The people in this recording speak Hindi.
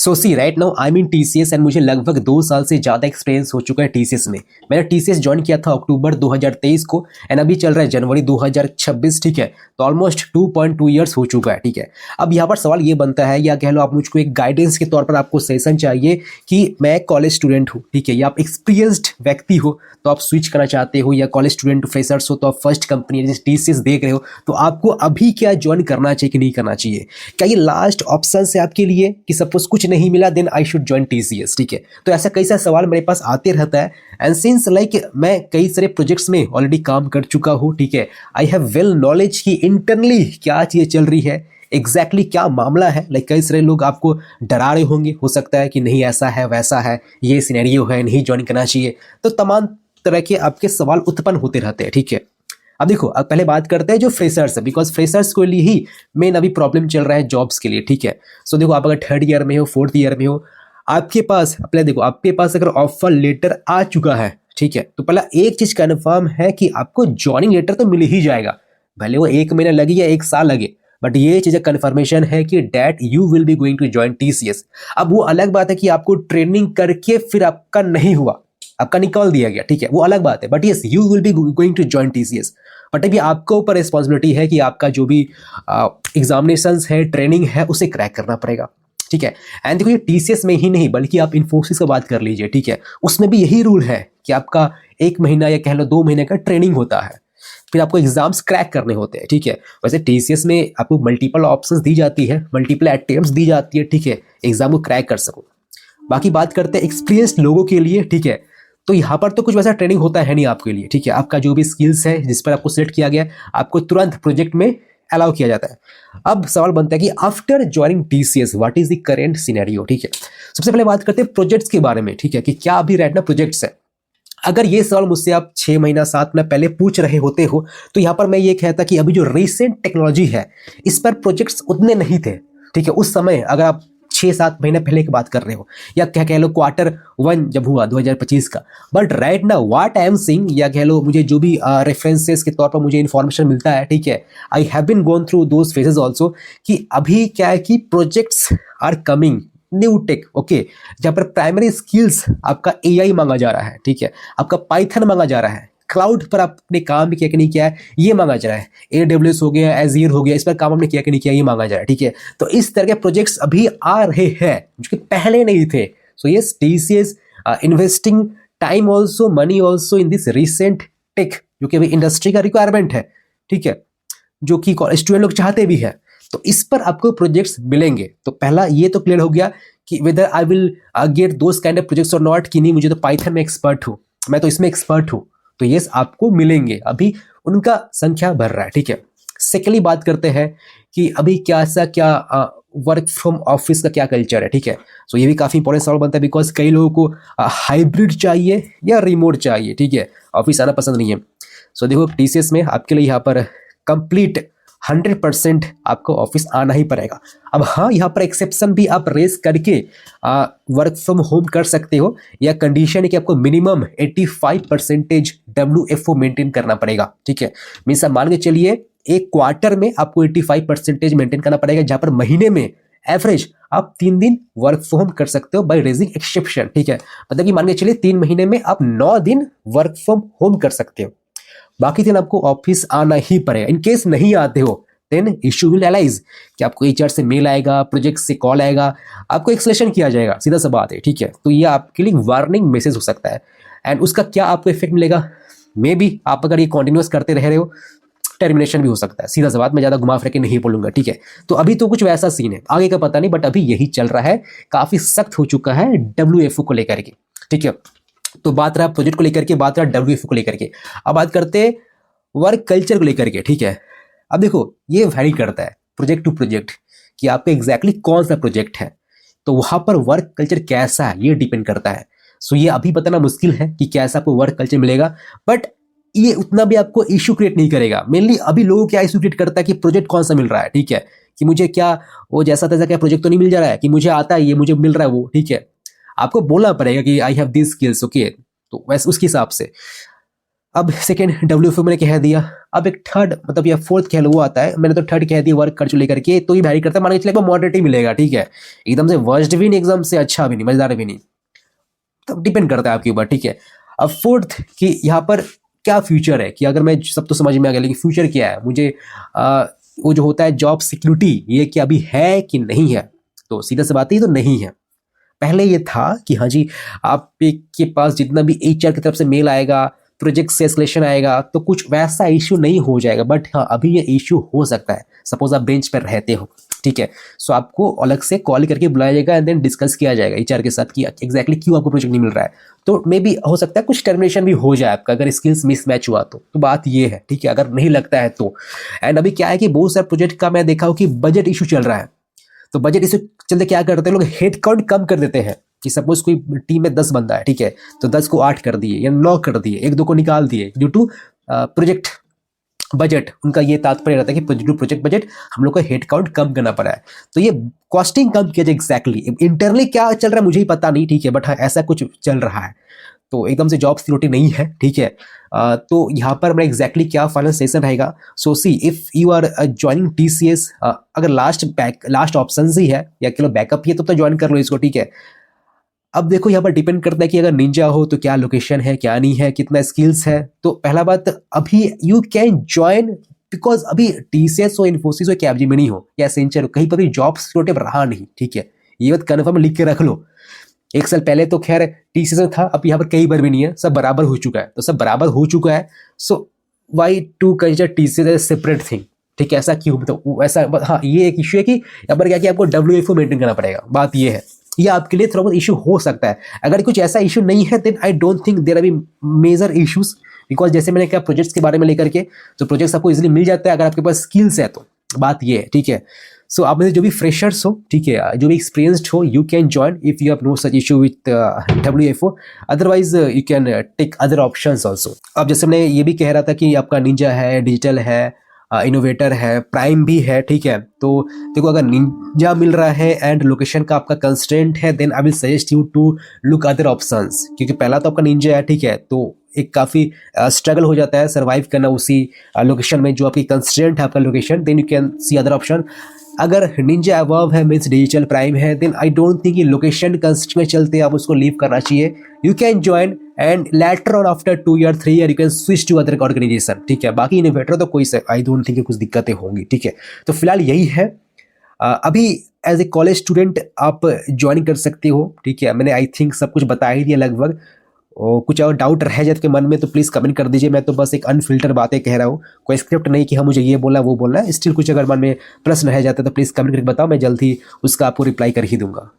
So see right now I mean TCS and मुझे लगभग 2 साल से ज़्यादा एक्सपीरियंस हो चुका है टीसीएस में। मैंने टीसीएस ज्वाइन किया था अक्टूबर 2023 को एंड अभी चल रहा है जनवरी 2026, ठीक है। तो ऑलमोस्ट 2.2 ईयर्स हो चुका है, ठीक है। अब यहाँ पर सवाल ये बनता है, या कह लो आप मुझको एक गाइडेंस के तौर पर आपको सेशन चाहिए कि मैं कॉलेज स्टूडेंट हूँ, ठीक है, या आप एक्सपीरियंस्ड व्यक्ति हो तो आप स्विच करना चाहते हो, या कॉलेज स्टूडेंट फ्रेशर्स हो तो आप फर्स्ट कंपनी जैसे टीसीएस देख रहे हो, तो आपको अभी क्या ज्वाइन करना चाहिए कि नहीं करना चाहिए। क्या ये लास्ट ऑप्शन है आपके लिए कि सपोज कुछ नहीं मिला then I should join TCS, ठीक है। तो ऐसा कई सारे सवाल मेरे पास आते रहता है एंड सिंस लाइक मैं कई सारे प्रोजेक्ट्स में ऑलरेडी काम कर चुका हूँ, ठीक है। आई हैव वेल नॉलेज कि इंटरनली क्या चीज़ चल रही है, एग्जैक्टली क्या मामला है। लाइक कई सारे लोग आपको डरा रहे होंगे, हो सकता है कि नहीं ऐसा है वैसा है, ये सिनेरियो है, नहीं ज्वाइन करना चाहिए। तो तमाम तरह के आपके सवाल उत्पन्न होते रहते हैं, ठीक है। अब देखो, अब पहले बात करते हैं जो फ्रेशर्स है, बिकॉज फ्रेशर्स के लिए ही मेन अभी प्रॉब्लम चल रहा है जॉब्स के लिए, ठीक है। सो देखो, आप अगर 3rd ईयर में हो, 4th ईयर में हो, आपके पास पहले देखो, आपके पास अगर ऑफर लेटर आ चुका है, ठीक है, तो पहला एक चीज कन्फर्म है कि आपको ज्वाइनिंग लेटर तो मिल ही जाएगा, भले वो 1 महीना लगे या 1 साल लगे, बट ये चीज कन्फर्मेशन है कि that you will be going to join TCS. अब वो अलग बात है कि आपको ट्रेनिंग करके फिर आपका नहीं हुआ, आपका निकाल दिया गया, ठीक है, वो अलग बात है, but yes you will be going to join TCS. But अभी आपके ऊपर रिस्पॉन्सिबिलिटी है कि आपका जो भी एग्जामिनेशंस है, ट्रेनिंग है, उसे क्रैक करना पड़ेगा, ठीक है। एंड देखो, ये टीसीएस में ही नहीं बल्कि आप इन्फोसिस की बात कर लीजिए, ठीक है, उसमें भी यही रूल है कि आपका 1 महीना या कह लो 2 महीने का ट्रेनिंग होता है, फिर आपको एग्जाम्स क्रैक करने होते हैं, ठीक है। वैसे टीसीएस में आपको मल्टीपल ऑप्शंस दी जाती है, मल्टीपल अटेम्प्ट्स दी जाती है, ठीक है, एग्जाम को क्रैक कर सको। बाकी बात करते हैं एक्सपीरियंस्ड लोगों के लिए, ठीक है। तो यहाँ पर तो कुछ वैसा ट्रेनिंग होता है नहीं आपके लिए, ठीक है। आपका जो भी स्किल्स है जिस पर आपको सिलेक्ट किया गया, आपको तुरंत प्रोजेक्ट में अलाउ किया जाता है। अब सवाल बनता है कि after joining TCS what is the current scenario, ठीक है। सबसे पहले बात करते हैं प्रोजेक्ट्स के बारे में, ठीक है, कि क्या अभी राइट ना प्रोजेक्ट्स है। अगर ये सवाल मुझसे आप 6 महीना 7 महीना पहले पूछ रहे होते हो तो यहाँ पर मैं ये कहता कि अभी जो रिसेंट टेक्नोलॉजी है इस पर प्रोजेक्ट्स उतने नहीं थे, ठीक है, उस समय। अगर आप 6-7 महीने पहले की बात कर रहे हो, या क्या कह लो Q1 जब हुआ 2025 का, बट राइट ना व्हाट आई एम सीइंग, या कह लो मुझे जो भी रेफरेंसेस के तौर पर मुझे इन्फॉर्मेशन मिलता है, ठीक है, I have been gone through those phases also, कि अभी क्या है कि projects are coming new tech, okay, जहाँ पर प्राइमरी स्किल्स आपका एआई मांगा जा रहा है, ठीक है, आपका पाइथन मांगा जा रहा है, क्लाउड पर आपने काम भी किया कि नहीं किया है ये मांगा जा रहा है, AWS हो गया, एज़्योर हो गया, इस पर काम आपने किया कि नहीं किया ये मांगा जा रहा है, ठीक है। तो इस तरह के प्रोजेक्ट्स अभी आ रहे हैं जो कि पहले नहीं थे। So yes, TCS investing time also, money also in this recent tech, जो कि अभी इंडस्ट्री का रिक्वायरमेंट है, ठीक है, जो कि स्टूडेंट लोग चाहते भी है। तो इस पर आपको प्रोजेक्ट्स मिलेंगे। तो पहला ये तो क्लियर हो गया कि whether I will get those kind of projects और नॉट, कि नहीं मुझे तो पाइथन में एक्सपर्ट हूँ, मैं तो इसमें एक्सपर्ट हूँ, तो यस आपको मिलेंगे, अभी उनका संख्या बढ़ रहा है, ठीक है। सेकेंडली बात करते हैं कि अभी क्या वर्क फ्रॉम ऑफिस का क्या कल्चर है, ठीक है। सो ये भी काफ़ी इंपॉर्टेंट सवाल बनता है, बिकॉज कई लोगों को हाइब्रिड चाहिए या रिमोट चाहिए, ठीक है, ऑफिस आना पसंद नहीं है। सो देखो, टीसीएस में आपके लिए यहाँ पर कंप्लीट 100% आपको ऑफिस आना ही पड़ेगा। अब हाँ, यहाँ पर एक्सेप्शन भी आप रेस करके वर्क फ्रॉम होम कर सकते हो, या कंडीशन है कि आपको मिनिमम 85% WFO मेंटेन करना पड़ेगा, ठीक है। मीन्स आप मान के चलिए एक क्वार्टर में आपको 85% मेंटेन करना पड़ेगा, जहाँ पर महीने में एवरेज आप 3 दिन वर्क फ्रॉम होम कर सकते हो बाय रेजिंग एक्सेप्शन, ठीक है। मतलब कि मान के चलिए 3 महीने में आप 9 दिन वर्क फ्रॉम होम कर सकते हो, बाकी दिन आपको ऑफिस आना ही पड़ेगा। इन केस नहीं आते हो देन इशू विल अराइज कि आपको HR से मेल आएगा, प्रोजेक्ट से कॉल आएगा, आपको एक्सलेशन किया जाएगा, सीधा सा बात है, ठीक है। तो ये आपके लिए वार्निंग मैसेज हो सकता है एंड उसका क्या आपको इफेक्ट मिलेगा, मे बी आप अगर ये कंटिन्यूअस करते रह रहे हो टर्मिनेशन भी हो सकता है, सीधा सा बात, मैं ज़्यादा घुमा फिर के नहीं बोलूंगा, ठीक है। तो अभी तो कुछ वैसा सीन है, आगे का पता नहीं, बट अभी यही चल रहा है, काफ़ी सख्त हो चुका है WFO को लेकर के, ठीक है। तो बात रहा प्रोजेक्ट को लेकर के, बात रहा WFO को लेकर के। अब बात करते वर्क कल्चर को लेकर के, ठीक है। अब देखो, ये वैरी करता है प्रोजेक्ट टू प्रोजेक्ट कि आपका एग्जैक्टली कौन सा प्रोजेक्ट है, तो वहां पर वर्क कल्चर कैसा है ये डिपेंड करता है। सो ये अभी बताना मुश्किल है कि कैसा आपको वर्क कल्चर मिलेगा, बट ये उतना भी आपको इशू क्रिएट नहीं करेगा। मेनली अभी लोगों क्या इशू क्रिएट करता है कि प्रोजेक्ट कौन सा मिल रहा है, ठीक है, कि मुझे क्या वो जैसा तैसा क्या प्रोजेक्ट तो नहीं मिल जा रहा है, कि मुझे आता है ये मुझे मिल रहा है वो, ठीक है। आपको बोलना पड़ेगा कि I have this skills, okay, तो वैसे उसके हिसाब से अब सेकेंड WFO मैंने कह दिया। अब एक थर्ड मतलब या फोर्थ कह लो वो आता है, मैंने तो थर्ड कह दिया वर्क खर्च लेकर के, तो ये वैरी करता है, मान के चलिए मॉडरेट ही मिलेगा, ठीक है, एकदम से वर्स्ट भी नहीं एकदम से अच्छा भी नहीं मजेदार भी नहीं, तब डिपेंड करता है आपके ऊपर, ठीक है। अब फोर्थ कि यहाँ पर क्या फ्यूचर है, कि अगर मैं सब तो समझ में आ गया, लेकिन फ्यूचर क्या है मुझे वो जो होता है जॉब सिक्योरिटी, ये क्या अभी है कि नहीं है, तो सीधा सी बात है ये तो नहीं है। पहले ये था कि हाँ जी आपके पास जितना भी HR की तरफ से मेल आएगा, प्रोजेक्ट से एस्केलेशन आएगा, तो कुछ वैसा इश्यू नहीं हो जाएगा, बट हाँ अभी ये इश्यू हो सकता है। सपोज आप बेंच पर रहते हो, ठीक है, सो आपको अलग से कॉल करके बुलाया जाएगा एंड देन डिस्कस किया जाएगा HR के साथ कि एग्जैक्टली क्यों आपको प्रोजेक्ट नहीं मिल रहा है। तो मे बी हो सकता है कुछ टर्मिनेशन भी हो जाए आपका, अगर स्किल्स मिसमैच हुआ तो बात ये है, ठीक है, अगर नहीं लगता है तो। एंड अभी क्या है कि बहुत सारे प्रोजेक्ट का मैं देखा हूँ कि बजट इशू चल रहा है, तो बजट इशू चलते क्या करते हैं लोग, हेड काउंट कम कर देते हैं, कि सपोज कोई टीम में 10 बंदा है, ठीक है, तो 10 को 8 कर दिए या 9 कर दिए, 1-2 को निकाल दिए ड्यू टू प्रोजेक्ट बजट। उनका ये तात्पर्य रहता है कि ड्यू टू प्रोजेक्ट बजट हम लोग को हेड काउंट कम करना पड़ा है, तो ये कॉस्टिंग कम किया जाए। एग्जैक्टली इंटरनली क्या चल रहा है मुझे ही पता नहीं, ठीक है, बट हाँ ऐसा कुछ चल रहा है, तो एकदम से जॉब सिक्योरिटी नहीं है, ठीक है। तो यहाँ पर मैं एग्जैक्टली क्या फाइनल सेशन रहेगा, so see if you are joining TCS, अगर लास्ट ऑप्शन ही है या किलो बैकअप ही है तो ज्वाइन कर लो इसको, ठीक है। अब देखो यहाँ पर डिपेंड करता है कि अगर निंजा हो तो क्या लोकेशन है, क्या नहीं है, कितना स्किल्स है। तो पहला बात अभी यू कैन ज्वाइन, बिकॉज अभी TCS हो, इन्फोसिस हो, कैपजेमिनी हो या एसेंचर हो, कहीं पर भी जॉब सिक्योरिटी रहा नहीं, ठीक है, ये बात कन्फर्म लिख के रख लो। एक साल पहले तो खैर TCS में था, अब यहाँ पर कई बार भी नहीं है, सब बराबर हो चुका है, तो सब बराबर हो चुका है, so why to consider TCS as separate thing, ठीक है, ऐसा क्यों, तो ऐसा हाँ ये एक इश्यू है कि यहाँ पर क्या कि आपको WFO मेंटेन करना पड़ेगा, बात ये है, ये आपके लिए थोड़ा बहुत इशू हो सकता है। अगर कुछ ऐसा इशू नहीं है then I don't think there are be major issues, because जैसे मैंने कहा प्रोजेक्ट्स के बारे में लेकर के, तो प्रोजेक्ट्स आपको इजीली मिल जाता है अगर आपके पास स्किल्स है, तो बात ये है, ठीक है। सो आप में जो भी फ्रेशर्स हो, ठीक है, जो भी एक्सपीरियंस्ड हो, you can join if you have no such issue with WFO, otherwise you can take other options also. अब जैसे मैं ये भी कह रहा था कि आपका निंजा है, डिजिटल है, इनोवेटर है, प्राइम भी है, ठीक है, तो देखो अगर निंजा मिल रहा है एंड लोकेशन का आपका कंस्ट्रेंट है, then I will suggest you to look other options, क्योंकि पहला तो आपका निंजा है, ठीक है, तो एक काफ़ी स्ट्रगल हो जाता है सर्वाइव करना उसी लोकेशन में जो आपकी कंस्ट्रेंट है आपका location, then you can see other option. अगर निंजा अबव है मीन्स डिजिटल प्राइम है, देन आई डोंट थिंक ये लोकेशन कंस्ट्रेंट में चलते आप उसको लीव करना चाहिए, you can join and later on after 2 year 3 year you can switch to other organisation, ठीक है। बाकी इनोवेटर तो कोई आई डोंट थिंक कुछ दिक्कतें होंगी, ठीक है। तो फिलहाल यही है, अभी एज ए कॉलेज स्टूडेंट आप ज्वाइन कर सकते हो, ठीक है, मैंने आई थिंक सब कुछ बता ही दिया लगभग, और कुछ और डाउट रह जाए आपके मन में तो प्लीज़ कमेंट कर दीजिए, मैं तो बस एक अनफिल्टर बातें कह रहा हूँ, कोई स्क्रिप्ट नहीं कि हाँ मुझे ये बोलना वो बोलना है। स्टिल कुछ अगर मन में प्रश्न रह जाता है तो प्लीज़ कमेंट करके बताओ, मैं जल्द ही उसका आपको रिप्लाई कर ही दूंगा।